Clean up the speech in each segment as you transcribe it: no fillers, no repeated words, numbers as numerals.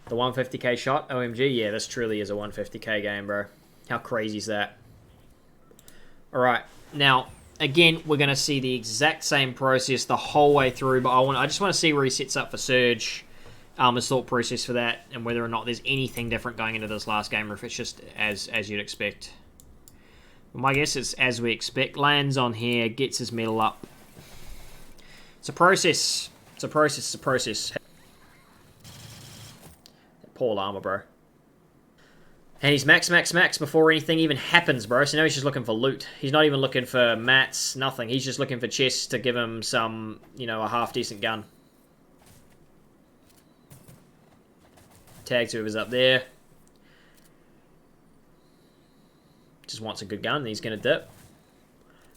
The 150k shot, OMG. Yeah, this truly is a 150k game, bro. How crazy is that? Alright, now, again, we're going to see the exact same process the whole way through, but I just want to see where he sets up for Surge, his thought process for that, and whether or not there's anything different going into this last game, or if it's just as you'd expect. My guess is as we expect. Lands on here, gets his metal up. It's a process. It's a process. It's a process. Poor armor, bro. And he's max before anything even happens, bro. So now he's just looking for loot. He's not even looking for mats, nothing. He's just looking for chests to give him some, you know, a half-decent gun. Tags whoever's up there. Just wants a good gun, and he's going to dip.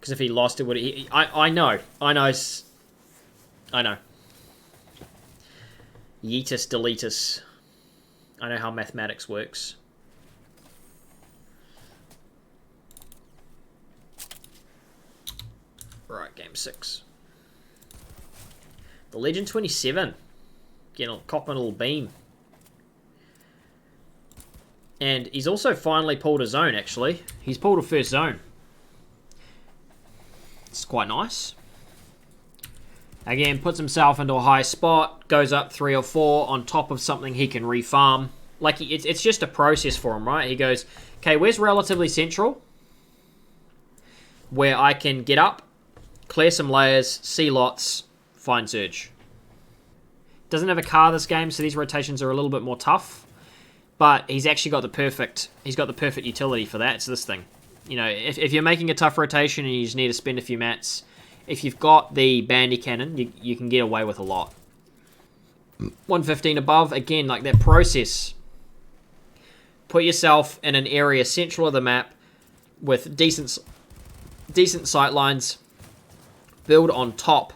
Because if he lost it, would he... I know. I know. I know. Yeetus deletus. I know how mathematics works. Right, game 6. The Legend 27. Getting a copping a little beam. And he's also finally pulled a zone, actually. He's pulled a first zone. It's quite nice. Again, puts himself into a high spot. Goes up 3 or 4 on top of something he can refarm. Like, it's just a process for him, right? He goes, okay, where's relatively central? Where I can get up, clear some layers, see lots, find Surge. Doesn't have a car this game, so these rotations are a little bit more tough. But he's actually got the perfect utility for that. It's this thing. You know, if you're making a tough rotation and you just need to spend a few mats, if you've got the bandy cannon, you can get away with a lot. 115 above, again, like that process. Put yourself in an area central of the map with decent sight lines. Build on top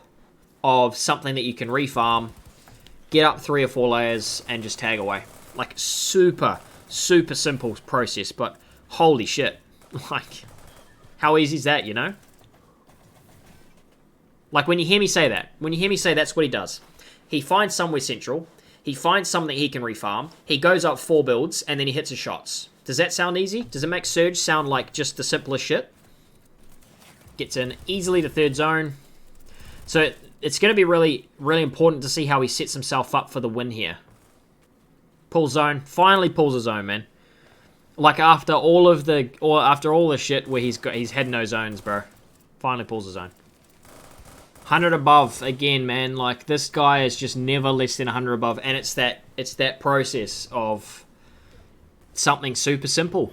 of something that you can refarm. Get up 3 or 4 layers and just tag away. Like, super simple process, but holy shit. Like, how easy is that, you know? Like, when you hear me say that, that's what he does. He finds somewhere central, he finds something he can refarm, he goes up 4 builds, and then he hits his shots. Does that sound easy? Does it make Surge sound like just the simplest shit? Gets in easily to 3rd zone. So, it's going to be really important to see how he sets himself up for the win here. Pulls zone. Finally pulls a zone, man. Like after all the shit where he's had no zones, bro. Finally pulls a zone. 100 above again, man. Like this guy is just never less than 100 above, and it's that process of something super simple.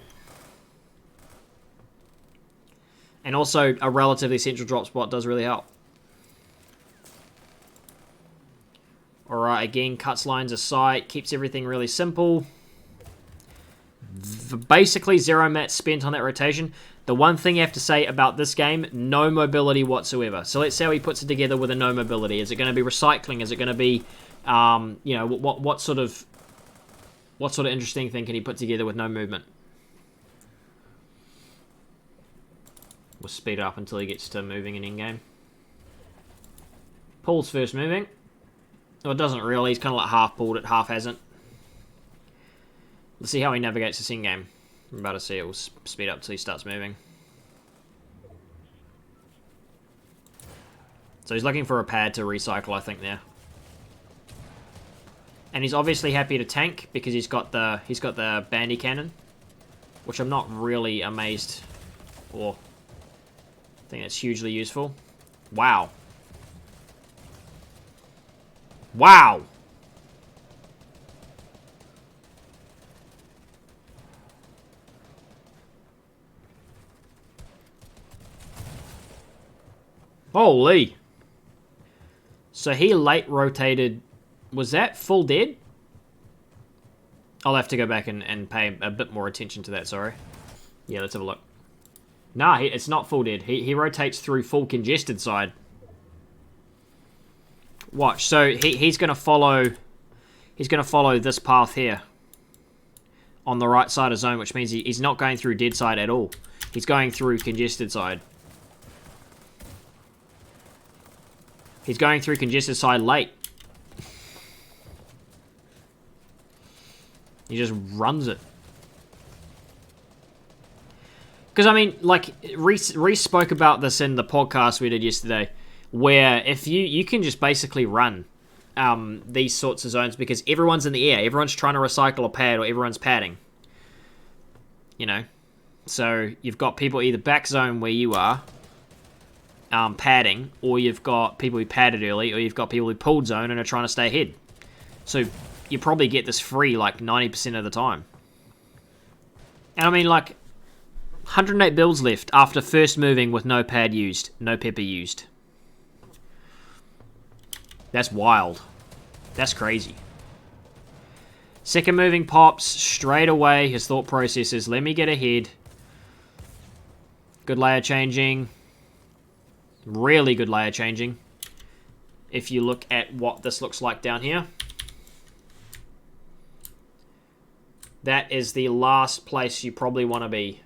And also a relatively central drop spot does really help. Alright, again, cuts lines of sight, keeps everything really simple. Basically 0 mats spent on that rotation. The one thing you have to say about this game, no mobility whatsoever. So let's say how he puts it together with a no mobility. Is it going to be recycling? Is it going to be, you know, what sort of interesting thing can he put together with no movement? We'll speed it up until he gets to moving in in-game. Paul's first moving. Well, it doesn't really. He's kind of like half pulled it, half hasn't. Let's see how he navigates this in-game. I'm about to see it will speed up till he starts moving. So he's looking for a pad to recycle, I think, there. And he's obviously happy to tank because he's got the bandy cannon, which I'm not really amazed for. I think that's hugely useful. Wow. Wow! Holy! So he late rotated... Was that full dead? I'll have to go back and pay a bit more attention to that, sorry. Yeah, let's have a look. Nah, it's not full dead. He rotates through full congested side. Watch, so he's going to follow this path here on the right side of zone, which means he's not going through dead side at all. He's going through congested side. He's going through congested side late. He just runs it. Because, I mean, like, Reese spoke about this in the podcast we did yesterday, where if you can just basically run these sorts of zones because everyone's in the air. Everyone's trying to recycle a pad or everyone's padding. You know? So you've got people either back zone where you are, padding, or you've got people who padded early, or you've got people who pulled zone and are trying to stay ahead. So you probably get this free like 90% of the time. And I mean, like, 108 builds left after first moving with no pad used, no pepper used. That's wild. That's crazy. Second moving pops straight away. His thought process is, let me get ahead. Good layer changing. Really good layer changing. If you look at what this looks like down here. That is the last place you probably want to be.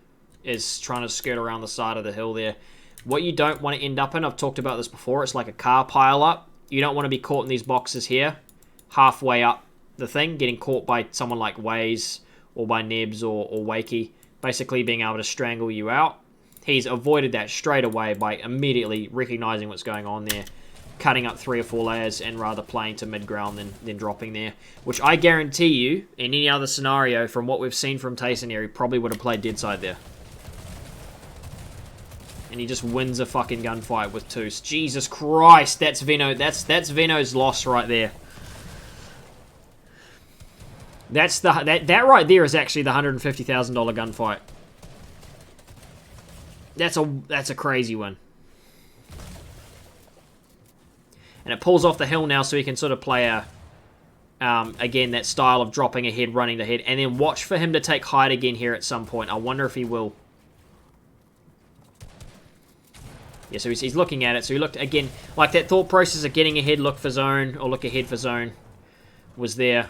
Is trying to skirt around the side of the hill there. What you don't want to end up in, I've talked about this before, it's like a car pile up. You don't want to be caught in these boxes here. Halfway up the thing, getting caught by someone like Waze or by Nebs or Wakey, basically being able to strangle you out. He's avoided that straight away by immediately recognizing what's going on there, cutting up 3 or 4 layers and rather playing to mid-ground than dropping there, which I guarantee you, in any other scenario, from what we've seen from Tayson here, he probably would have played dead side there. And he just wins a fucking gunfight with 2s. Jesus Christ, that's Veno. That's Veno's loss right there. That's that right there is actually the $150,000 gunfight. That's a crazy one. And it pulls off the hill now, so he can sort of play a again that style of dropping ahead, running ahead, and then watch for him to take height again here at some point. I wonder if he will. Yeah, so he's looking at it. So he looked, again, like that thought process of getting ahead, look for zone, or look ahead for zone, was there.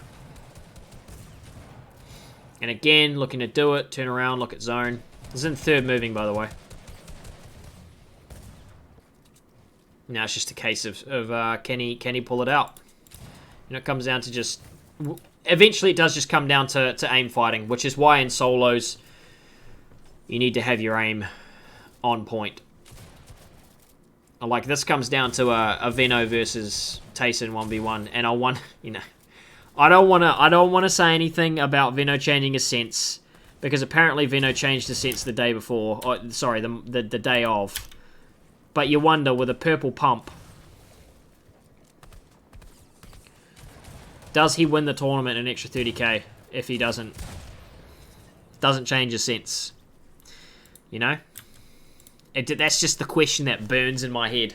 And again, looking to do it, turn around, look at zone. This is in third moving, by the way. Now it's just a case of can he pull it out? And it comes down to just... Eventually it does just come down to aim fighting, which is why in solos you need to have your aim on point. Like, this comes down to a Veno versus Tayson 1v1, and I don't want to say anything about Veno changing his sense, because apparently Veno changed his sense the day before, or, sorry, the day of. But you wonder, with a purple pump, does he win the tournament an extra 30k if he doesn't change his sense? You know? That's just the question that burns in my head.